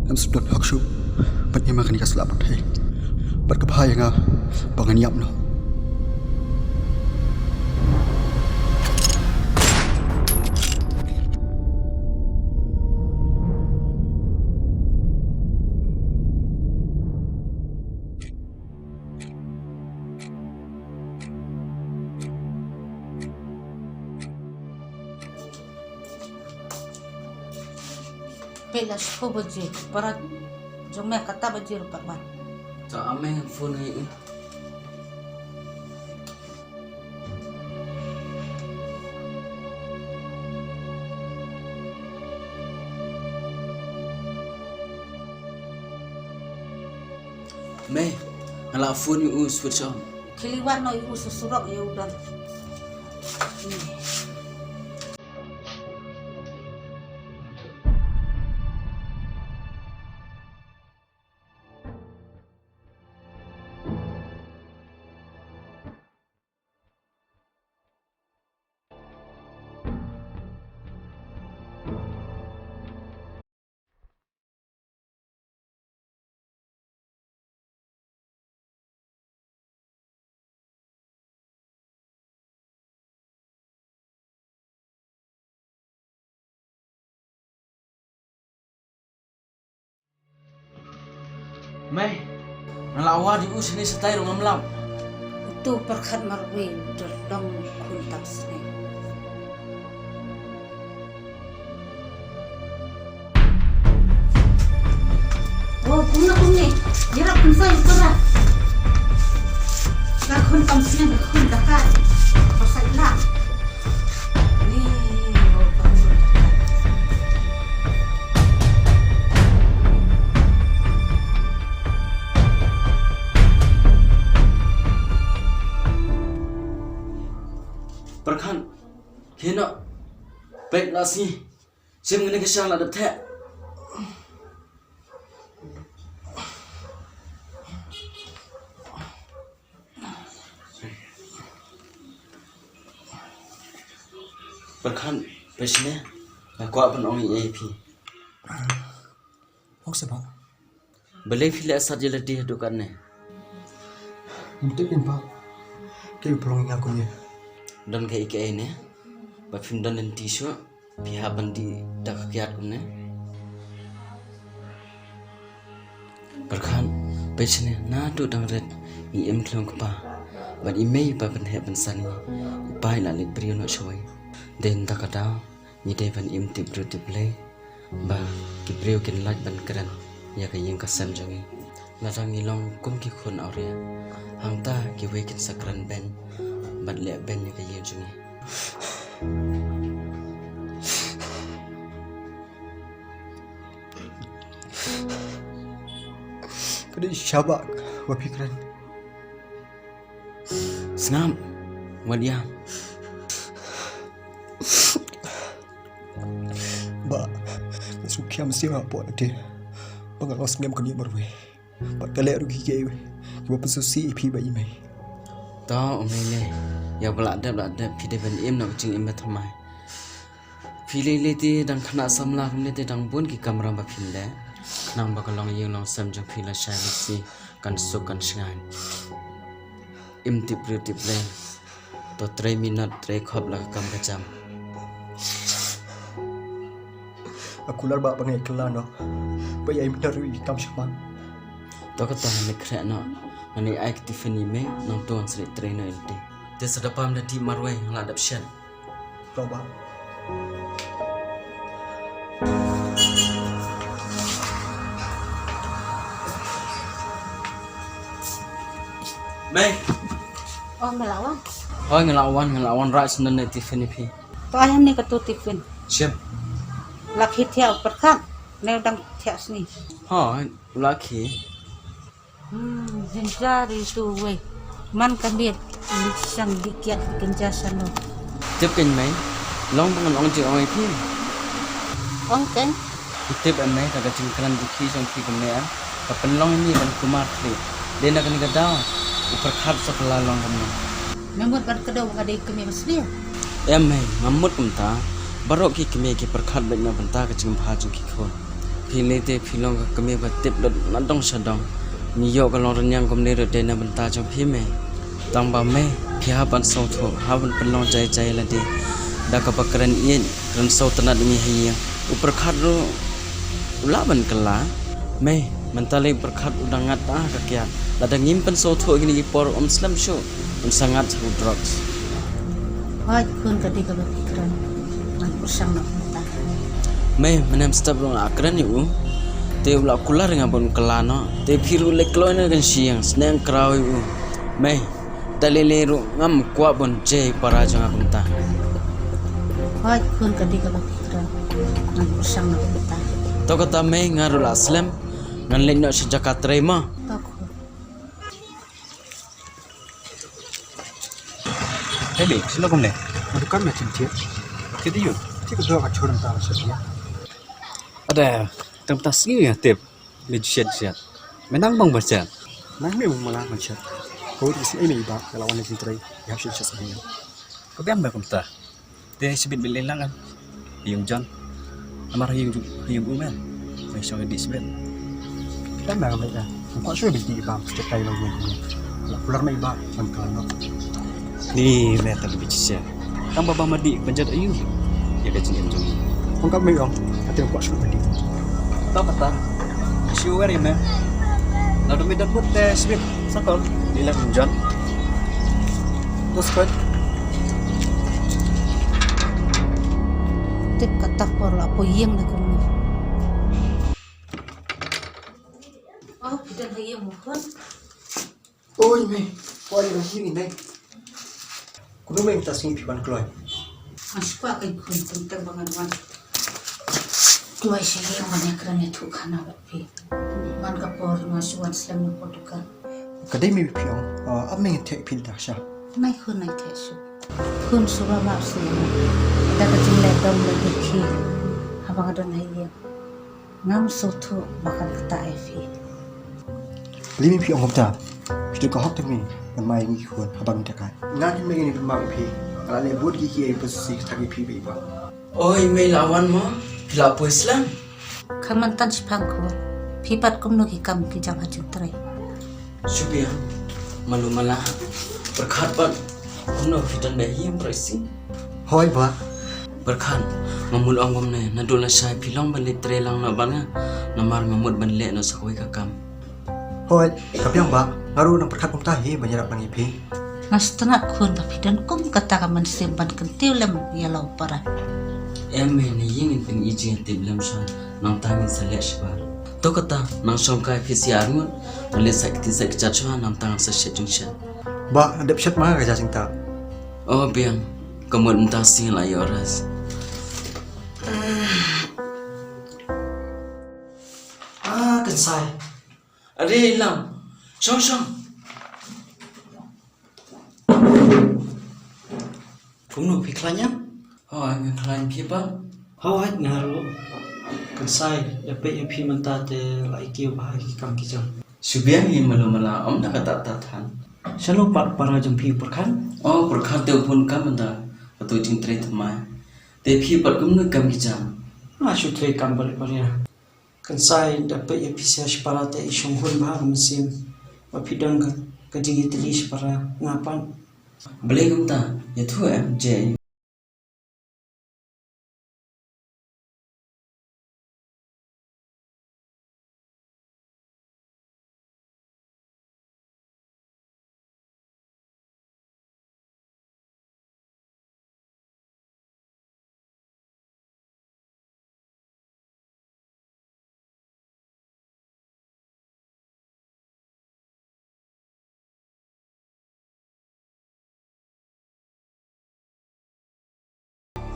em sắp được học sụp bật em mà khăn cái slap bật hay bật cái hai nga bằng anh nhậm nó Pela spo baje para jomnya kata baje rupak man. Sa ameng phone ni. Mei, ala phone you switch on. Kiliwan no ibu susurok ya udah. Mei, nalawa di us ni setai rong amlam. Itu Pyrkhat marwe dong kuntak sini. Oh, kumni. Jarak pun saya pernah. Nak kuntam sini kuntak kan. Pasal lah. Pyrkhat, kena baik nasi, sim ni kesal ada teh. Pyrkhat, besne, aku apa orang IAP. không sao bang Beli file asal je letih dukan ni. untuk bang cái pelong yang aku ni Dan KHRABOK ni, bafim dan tisu, pihak bandi dak kiat kumne. Pyrkhat, besne, na tu dang red, IM kelong kepa, bad imei bapan he bansani, pai la lit brio no shoi. Den takada, ni devan im tip brio tip lay, ba ki brio kin laj ban keren, ya kayeng kasam jangi. Larang ilong kum ki khun aurea, hang ta ki wekin sakran ben. Bad le ben ni kayeng jangi. Kadi syabak wapikiran Sengam, wadiam. ba sukiam siapa apa nanti pengawas ngam kini berwe pat kale rugi jewe kiba pesusi ipi ba imai Tao omele, ya belada pide ben im nak cing im bethamai. Pile leti dan khana samla kumne te dang bun ki kamera ba phile. Nang ba kalong yeng long sam jang phila shalisi kan so kan shngan. Im tip le. To 3 minit 3 khop la kam ka jam. aku lar ba pangai kelan no ba yai menaru ikam shaman To ka ta me khre no. Ani aik tifani me nang ton sri trainer ilti. Te sadapam na ti marwai ngadap shen. ba Mei, Oh melawan. hoi ngelawan rai senan tifani pi. To ayam ni ketu tifin. Siap. Laki tiap Pyrkhat. Neu dang tiap sini. Ha, laki. Zinjari tu we. Man kami sang dikiat kenjasan no. Tiếp kênh mấy long bằng ông chị ơi phim Ong kan tiếp em mấy cả chừng kran di khi trong khi cùng nè và phần long ini ban kumar tri dia nak ni gadau Pyrkhat sekolah long kami memot ban kedau ngadai kami maslia. em mấy ngamut kumta barok ki kami ki Pyrkhat ban na banta ka ching pha chung ki khon pilih te pilong kami batip dot nadong sadong niyo kalong renyang komne rete na benta jong pime tang ba me pia ban so tho haban pelong jai jai la de da ka pakran ien ran so tanat mi hiya Pyrkhat ro ulaban kala me mentale Pyrkhat udang ngata ka kya la da ngimpen so tho gini por slam show sangat drugs Hoi kun ka di ka pikiran man bersang nak minta me menem step rong akran yu te ula kular ngabon kelano te phiru le kloina kan siang sneng kraw yu me dalile ru ngam kwa bon je para jang apunta Hoi kun ka di ka pikiran man bersang nak minta to kata me ngarul aslam ngan le no sejak trema Takut Hei, sila komne. Madu kan macam dia. Kita yuk. Kita dua kat curang tahu saja. Ada tempat sini ya tip lejusiat. Menang bang baca. Nah, memang malah macam. Kau di sini ini iba kalau wanita cintai. Ya harus cakap sahaja. Kau biar bang kumta. Dia sebut belilang kan. Yung John. Amar yung Uman. May siyang di sebut. Kita memang mereka. Kau sudah beli iba setiap kali lagi ni. Kalau pulang mai iba macam kalau. Ni meta lebih cia. Kang baba madi penjat ayu. Ya kacing yang John. Kau kan mai orang. Hati aku sudah beli. Tahu kata. Sure ya man. Lalu medan put sebut sakal. Lilang yung John. Terus kau. Tip kata por la po yang na kumno Oh pidan hayang mo kon Oi, mai. Kau ada lagi ni. Kuno mai minta sini piban keluar. Aspa kay kun tentang bangan wan Tuai siya yang mana kerana tu kana bapi Man ka por masuan slam na potukan Kadai mai piang. Ab mai tek pin dah sah. Nai kun nai tesu Kun sura ma siya Da ka jilai dom lagi ki Habang adon hayang Ngam soto bakal kata efi Limi piang kau tak. Kita kau hak tu ni. Mai ni kuat abang takai. Nanti mai ni bermak pi. Kalau le buat gigi yang posisi taki pi iba. oi me lawan mo pila po islam Kamantan si pangko Pipat kumno ki kam ki jang hajung terai subia malu malah Pyrkhat ban no fitan be him pricing Hoi ba. Pyrkhat ngamul ong bomne na dola sai pilong ban litre lang na banga namar ngamut ban le no sakoi ka kam Hoi. Kapiang ba. Ngaru nang Pyrkhat kumta he banyak bangi pi. Nastana kun tapi dan kum kata kaman simpan kentiu lem yalau para em me ni yingin pin iji tiblam shan nang tangin salesh bar to kata nang som kai phisi arngun le sakti sak chachwa nang tang sa shetung shan Ba, ada pesat mana kerja cinta. oh biang kamut entah sing la yoras Kensai. are lam song song Kumno piklanya. oh ang klan people Hawat ngaru. Kansai dapat yang pi mentate lai kiu bahai kam kijam. subiang hi malu mala om na kata tatan Selalu para jam pi Pyrkhat. oh Pyrkhat te pun kam da atu ting tre tma te phi par kum nu kam ki jam Masuk tre kam balik ya. Kansai dapat yang pi sia para te isong hun bahar mesim. Wapidang ka jingi telis para ngapan. bele kum ta ye thu em je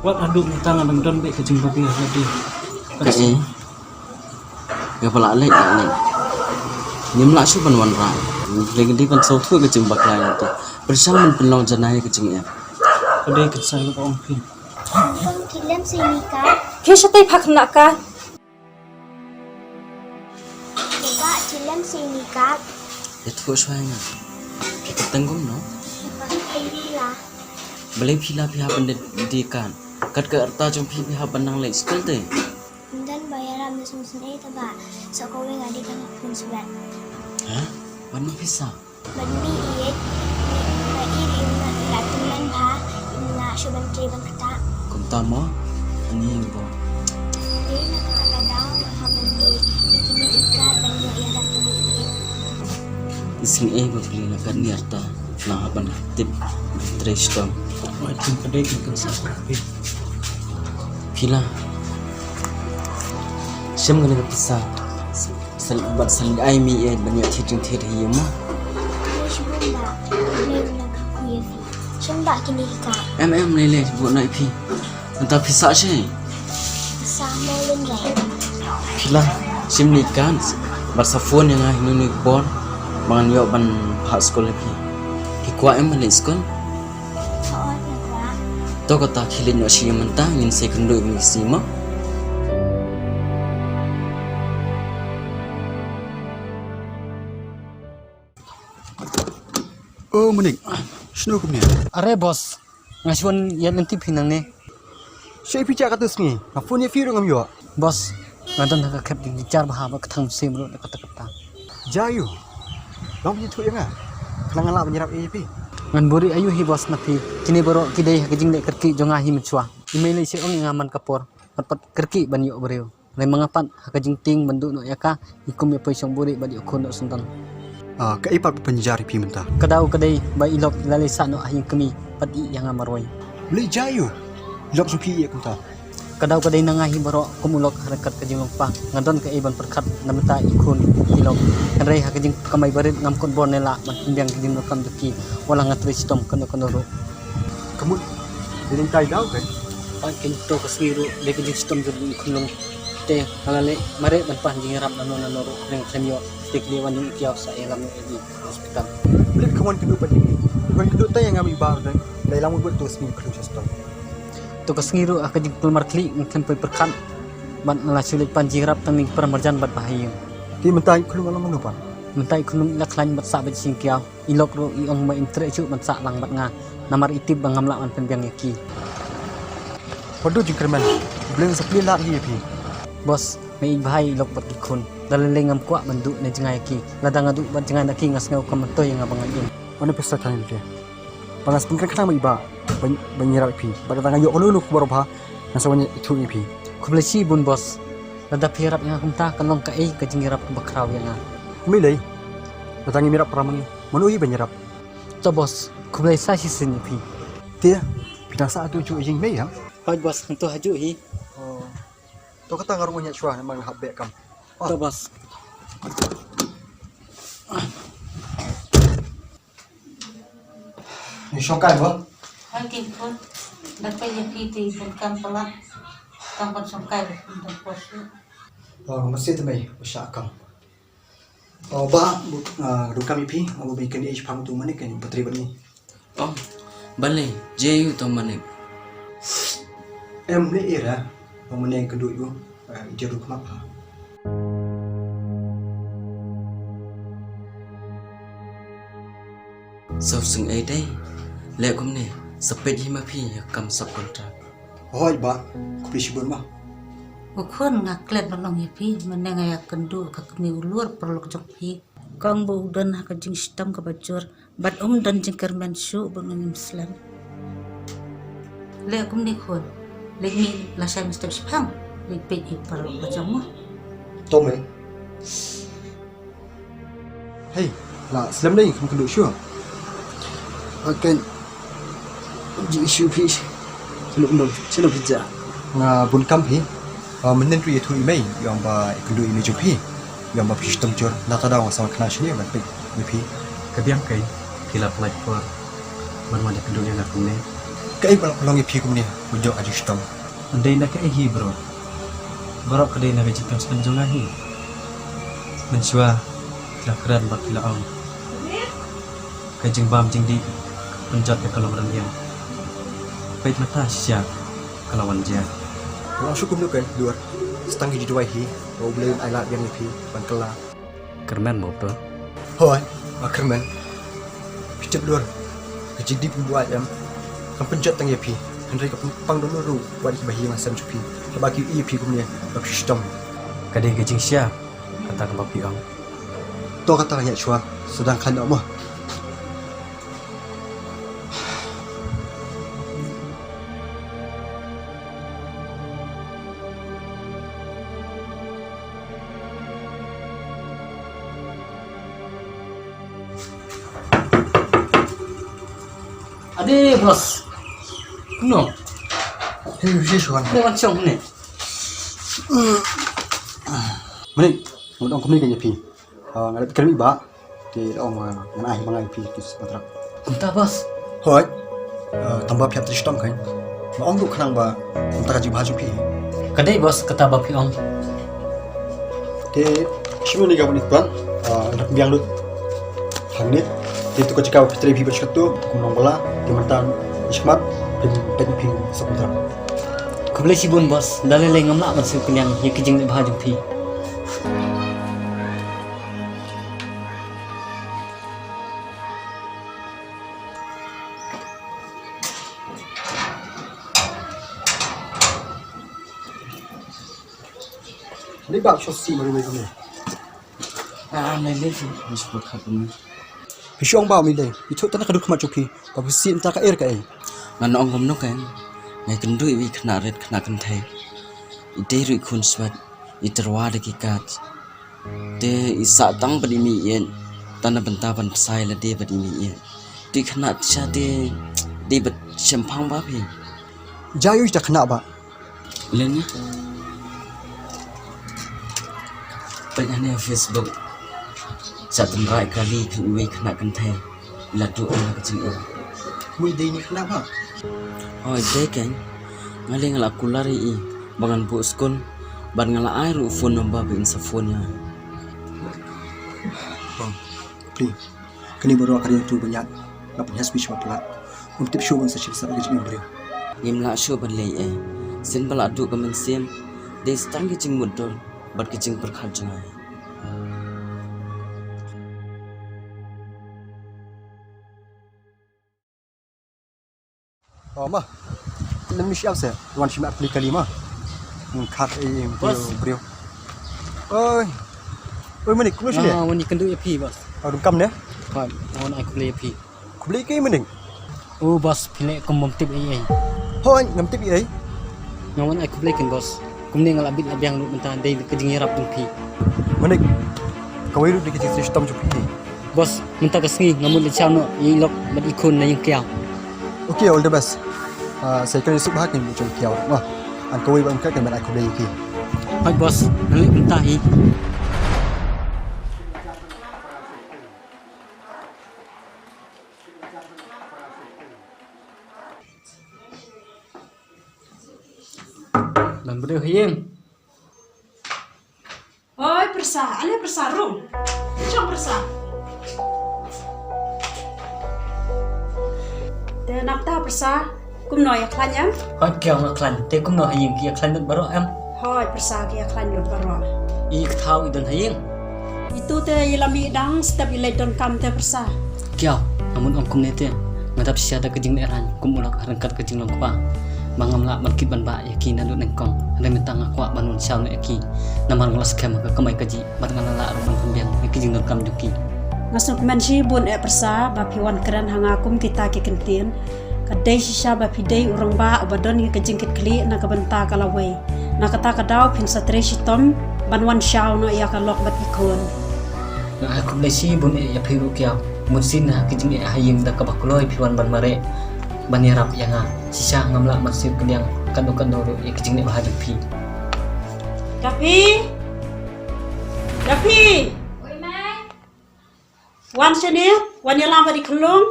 Wat aduk ni tangan dan be ke jumpa dia tadi. kai ga pala le le nim la su ban wan ra le di ban so thu ke jing bak lai tu bersang men pelong janai ke jing em Kedai Kansai ko ong pin. Bang Kilem Sinika, Kisah tay pak nak ka? Coba Kilem Sinika, ye thu swai na ke tangum no Bang Pila, bele phila phi ha ban di kan kat ke arta jong phi ha ban nang le skul te dan bayaran mesin-mesin itu so ko nga di kang pun sulat. Ha? Wan pisa. Badmi iit na iri na tulan ha na syuban triban kata. Kung tama, ani bo. Di nakakadaw habang di ikiniikat ang mga ilang umiiit. Ising beli na kaniyarta na haban tip trestom. Macam kadai kan sapi. Pila. Siyam nga nagpisa. Salbat salig ay mi banyak titing tir hiyo mo. Syuban ba? Leo nagkakuya fi. Syuban ba kiniikat? Lele buat na ipi. Entah pisa siya. Kasama lin rin. Pila. Siyam ni kan. Basa phone yang hinunig bon. Mga niyo ban pa sekolah pi. Hikwa malik sekolah. Oo, nagwa. To kata kilin yo siya mentah ingin saya kendui mengisi mo. Oh menik. Sino kumnya? Are bos, ngasuan yan nanti pinang ni. Saya pica kata sini. Phone ni firu ngam yo. Bos, ngadon nakakap di jar bahaba ketang simro kata-kata. Jayu. Long punya tu yang ah. Kenangan lah menyerap AAP. Ngan buri ayu hi bos napi. Kini boro kidai hakajing dek kerki jonga hi mencua. Email isi ong ngaman kapor. Pat kerki ban yo bereu. Lai mangapat hakajing ting bendu no yaka ikum ya paisong buri badi okon no suntan. Kaipat penjari pi mentah. Kadau kadai ba ilok lalisa no ahing kami pati yang amaroi. Boleh jayu. Lok supi ya kuntah. Kadau kadai nangahi boro kumulok harakat kajing longpa. Ngadon ka iban Pyrkhat namita ikun ilok. Kanrei hakajing kamay barit ngamkon bornela mantimbang kajing no kam duki wala ngatri sitom kono ro. Kamu dilintai daw kan? Pan kinto kaswiru le kajing sitom jud ikulong. Te halale mare banpan jing rap nano ro reng semyo stikli wan yung ikiaw sa elam di hospital. Boleh kawan kedua penting. Kawan kedua tu yang ngambil bar dan dalam buat tu seminggu kelung sistem. To kasngiru akajing kelmar kli ngkem Pyrkhat ban nala sulit pan jing rap tangning permarjan bat bahayu. Di mentai kelung alam menupan. Mentai kunung ila klan bat sa bat singkiaw ilok ro iong ma intre chu bat sa lang bat nga namar itib bang ngamla man penbiang yaki. Padu jingkerman. Boleh sepilih lah dia pi. Bos may bahay ilok bat ikun dalalay ngam kwa mandu na jingay ki ladang adu bat jingay naki ngas ngaw kamantoy nga bangan yun. Mana pesta tanya dia. Panas pengkar kena iba. Banyirap pi. Pada tangan yo kalau lu kubarobha nasawanya itu ni pi. Kublesi bun bos lada pirap yang kumta kanong ka ay kajingirap bakraw yang nga. Kumilay. Datangi mirap peramangi. Manuhi banyirap. To bos kublesa sisin pi. Dia. Pinasa atu cu jing mei ya. Hoy bos kanto haju hi. Oh. To kata ngarunya chua memang habbe kam. To bos. Ni shokai ba? Hakin pun dapat yang kita ikan pelak tempat songkai untuk pos. Oh, masih tu mai usah kam. Oh, ba ru kami pi, abu bikin age pang tu manik kan putri bani. Oh, balik. Jayu to manik. Em ni era, mana yang kedua itu, jeruk mapa. Sau sing ai dai. Lek kum ne. Sepet hima pi kam sub kontrak. Hoi ba, kupri sibun ba. Ukun ngaklet nolong ya pi menengaya kendu kakmi ulur perlu jok pi. Kang bu dan hakajing sistem kabajur bat dan jengker mensu bangun Islam. Lek kum ni kun. Lek ni lasai mesti sepang. Lek pe perlu macam mu. Tome. Hey, lah Islam ni kamu kedua sure. Akan Isu pi. Selok bija. bun kam hi menen tu itu imei yang ba kedua ini jupi yang ba sistem jor nata daw sama kena sini ban pe pi Kebiang kai kila pelaj por bermada kedua yang aku ni. kai balong pi kum ni bujo aji sistem Andai nak hi bro. Borok kedai nak jipam sepanjang hi. Mensua kila keren bak kila au. Kajing bam jing di penjat ke kalau beranian. Pait mata siap kelawan dia. kalau syukur lu kan luar setanggi di dua hi au boleh ai la yang pi ban kala Kerman mau bro. hoi akerman picap luar kejidi pun buat yang kan penjat tang pi henry ka pang dulu ru buat bahi masam jupi bagi pi kum ni bak sistem Kadai kajing siap kata ke bapi ang. To kata ya chua sedangkan dak mah. Ade bos. No. Hei chua. Ini wan chong ni. Mending mun ong kami kan pi. Ngalap kami ba di ong mana ai mangai pi kis matrak. Kunta bos. Hoi. Tambah pihak tu stom kan. Ma ong lu khnang ba antara ji baju pi. Kadai bos kata bapi ong. Te shimu ni ga bani tuan. Nak biang lu. Hanit. Te tu ko cakap pitri pi bercakap tu kumong bola di mantan ismat pen pi seputar. Kublai sibun bos. Dalai lay ngamla masuk kenyang ya kijing le bahaju pi. Ni ba chosi mari mai kami. Nay lên thì mình sẽ khát bún. Hishong ba mi le. Itu tan ka duk ma chupi. Ba si ta ka ka ai. Ngan ong gom no kan. Ngai kan rui wi khna ret khna kan thai. Ite rui khun swat. Iterwa de ki kat. Te isa tang badi mi yen. Tan banta ban sai la de badi mi yen. Ti khna cha de bat champang ba phi. Jayu ta khna ba. Lên nhé. Pengen Facebook. Satu rai kali kan wi khna kan thai. La tu ong ka chi. Mui dei ni khna ba. Oi de kan. Ngali ngala kulari I. Bangan bu skon. Ban ngala ai ru phone number bin sa phone ya. Bang. Please. Kini baru akan yang tu banyak. Lapun has speech mapla. Untuk show bang sa chip sa ga jing brio. Ngim la show ban lei e. Sin bala du ka men sim. De stang ki ching mudol. Bat ki ching Pyrkhat jangai. Ma. Nam ni siap sa. Wan shi ma apli kalima. Khat ai brio. Oi. Oi manik kulo shi le. Wani kendu ya pi bos. Dum kam ne. Kan, wan ai kublai pi. Kubli ke maning. Oh bos pile kom tip ai. Hoi ngam tip ai. Ngawan ai kublai kan bos. Kumni ngal abit abiang lu mentan dei kejing yarap tung pi. Manik. Kawai lu di kecil sistem chupi ni. Bos, minta kesengi ngamun le chao no ilok bat ikun na yung kiao. Okay, all the best. Saya kan esok bahagian macam kiau. Wah, an kawai bang kan ban aku lagi. Hai bos, nalik minta hi. Dan berdua hiang. Oi, persa, ale persa rum. Cong persa. Te nak ta persa, kum noi aklan yang. Hai kiao ngaklan, te kum no hiang ki aklan dut baro am. Hoi, persa ki aklan lut baro. I kthau idan hiang. Itu te yelami dang step Ericton kam te persa. Kiao, namun ong kum nete. Ngatap siada kejing eran, kum ulak rengkat kejing long kwa. Mangam la bangkit ban ba yaki na lut nengkong. Ada minta ngakwa banun sial no yaki. Namar ngelas kem ke kamai kaji, bat ngalala ruban pembiang yaki jing dot kam juki. Ngasuk mensi bun persa ba piwan keren hangakum kita ki kentin. Kadai sisa ba pidai urang ba obadon ki kejingkit kli na kabenta kalawai. Na kata kadau pin satre sitom banwan siaw no ya kalok bat ikon. Na aku lesi bun ya piru kiao. Musin na kejing hayim da kabakuloy piwan ban mare. Banirap yang sisa ngamla masih keliang kado-kado ya kejing ne bahaju pi. Dapi. Dapi. Oi mai. Wan sini, wan yalam di kelung.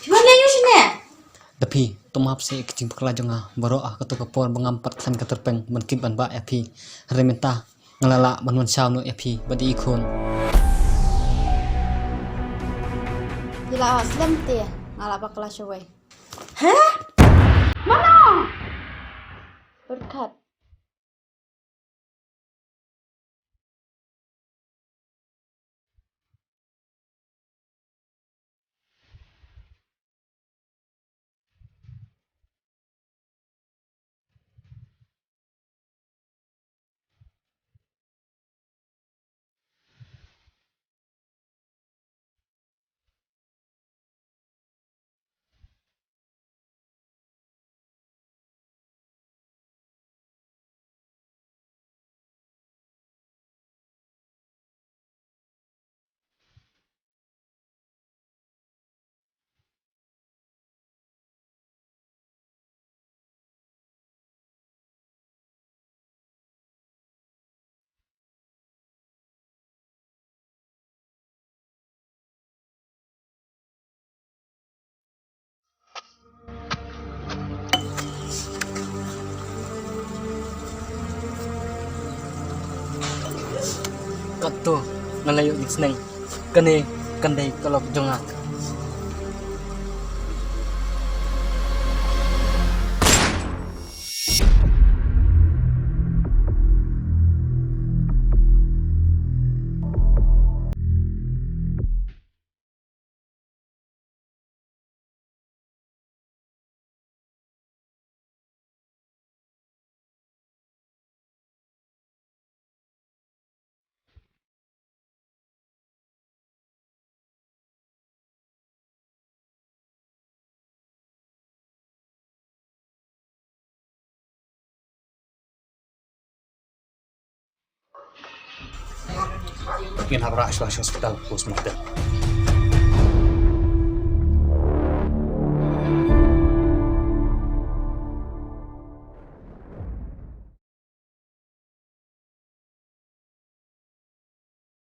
Cuman layu sini. Tapi tumap se kejing pekla jonga baro ketu kapor mengampat kan keterpeng menkit ban ba ya pi. Rementa ngalala banun saw no ya pi badi ikon. Bila aslam te, ngala pa kelas away. Heh? Mana? Pyrkhat. kat tu ngalayo di snai kane kandai kalau jonga Ingin habra hospital postmortem.